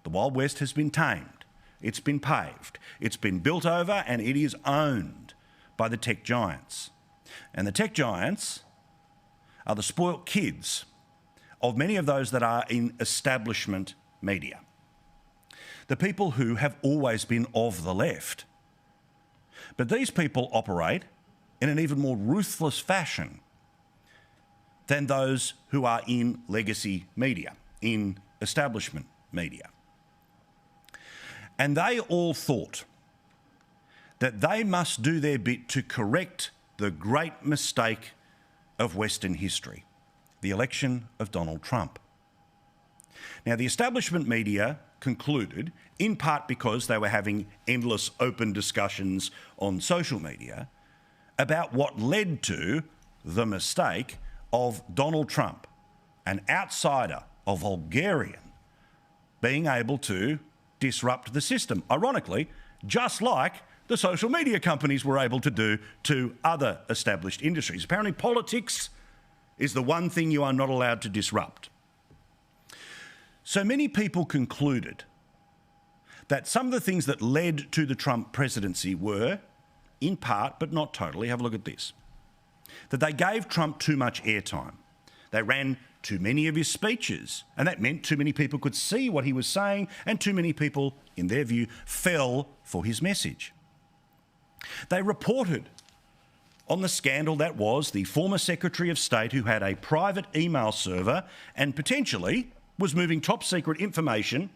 The Wild West has been tamed. It's been paved. It's been built over, and it is owned by the tech giants. And the tech giants are the spoilt kids of many of those that are in establishment media. The people who have always been of the left. But these people operate in an even more ruthless fashion than those who are in legacy media, in establishment media. And they all thought that they must do their bit to correct the great mistake of Western history, the election of Donald Trump. Now, the establishment media concluded, in part because they were having endless open discussions on social media, about what led to the mistake of Donald Trump, an outsider, a vulgarian, being able to disrupt the system. Ironically, just like the social media companies were able to do to other established industries. Apparently, politics is the one thing you are not allowed to disrupt. So many people concluded that some of the things that led to the Trump presidency were, in part, but not totally, have a look at this, that they gave Trump too much airtime. They ran too many of his speeches, and that meant too many people could see what he was saying, and too many people, in their view, fell for his message. They reported on the scandal that was the former Secretary of State who had a private email server and potentially was moving top secret information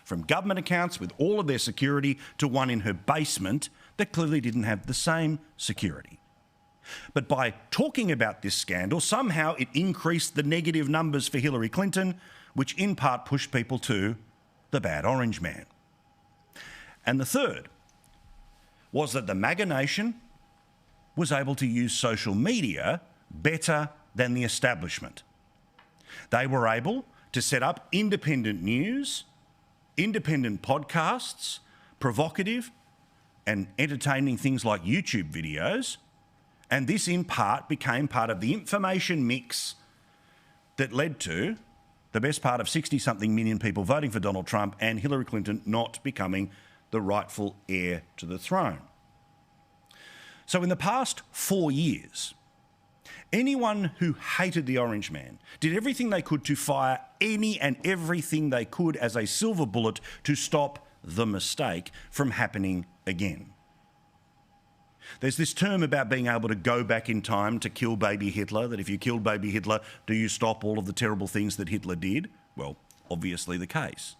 from government accounts with all of their security to one in her basement that clearly didn't have the same security. But by talking about this scandal, somehow it increased the negative numbers for Hillary Clinton, which in part pushed people to the bad orange man. And the third was that the MAGA nation was able to use social media better than the establishment. They were able to set up independent news, independent podcasts, provocative and entertaining things like YouTube videos, and this in part became part of the information mix that led to the best part of 60-something million people voting for Donald Trump and Hillary Clinton not becoming the rightful heir to the throne. So in the past 4 years, anyone who hated the Orange Man did everything they could to fire any and everything they could as a silver bullet to stop the mistake from happening again. There's this term about being able to go back in time to kill baby Hitler, that if you killed baby Hitler, do you stop all of the terrible things that Hitler did? Well, obviously the case.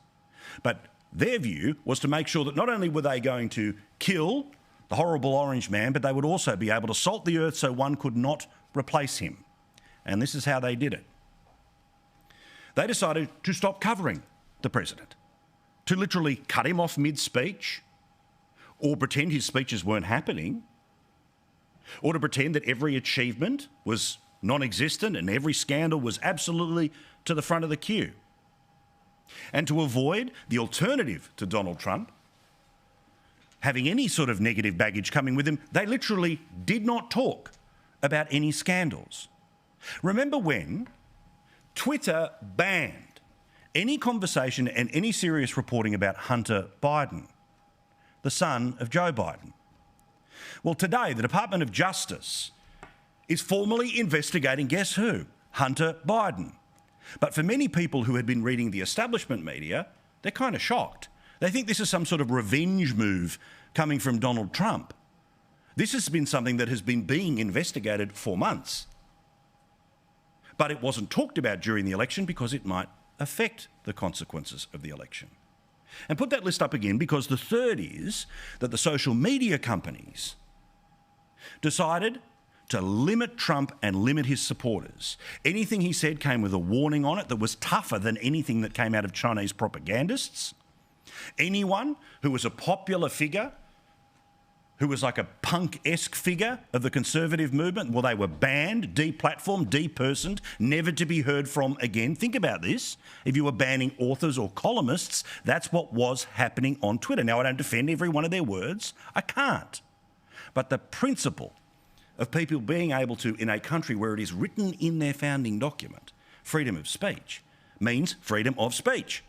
But their view was to make sure that not only were they going to kill the horrible Orange Man, but they would also be able to salt the earth so one could not replace him. And this is how they did it. They decided to stop covering the president, to literally cut him off mid-speech, or pretend his speeches weren't happening, or to pretend that every achievement was non-existent and every scandal was absolutely to the front of the queue. And to avoid the alternative to Donald Trump having any sort of negative baggage coming with him, they literally did not talk about any scandals. Remember when Twitter banned any conversation and any serious reporting about Hunter Biden, the son of Joe Biden? Well, today, the Department of Justice is formally investigating, guess who? Hunter Biden. But for many people who had been reading the establishment media, they're kind of shocked. They think this is some sort of revenge move coming from Donald Trump. This has been something that has been being investigated for months. But it wasn't talked about during the election because it might affect the consequences of the election. And put that list up again, because the third is that the social media companies decided to limit Trump and limit his supporters. Anything he said came with a warning on it that was tougher than anything that came out of Chinese propagandists. Anyone who was a popular figure, who was like a punk-esque figure of the conservative movement, well, they were banned, deplatformed, depersoned, never to be heard from again. Think about this. If you were banning authors or columnists, that's what was happening on Twitter. Now, I don't defend every one of their words. I can't. But the principle of people being able to, in a country where it is written in their founding document, freedom of speech, means freedom of speech.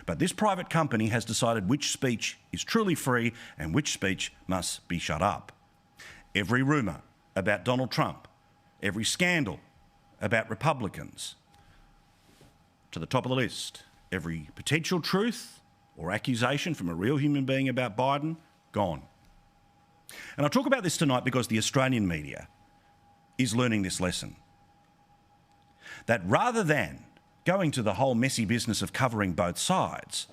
But this private company has decided which speech is truly free and which speech must be shut up. Every rumour about Donald Trump, every scandal about Republicans, to the top of the list, every potential truth or accusation from a real human being about Biden, gone. And I'll talk about this tonight because the Australian media is learning this lesson. That rather than going to the whole messy business of covering both sides,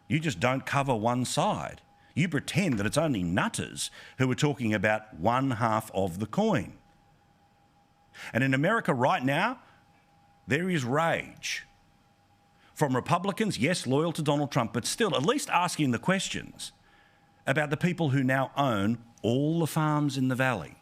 you just don't cover one side. You pretend that it's only nutters who are talking about one half of the coin. And in America right now, there is rage from Republicans, yes, loyal to Donald Trump, but still at least asking the questions about the people who now own all the farms in the valley.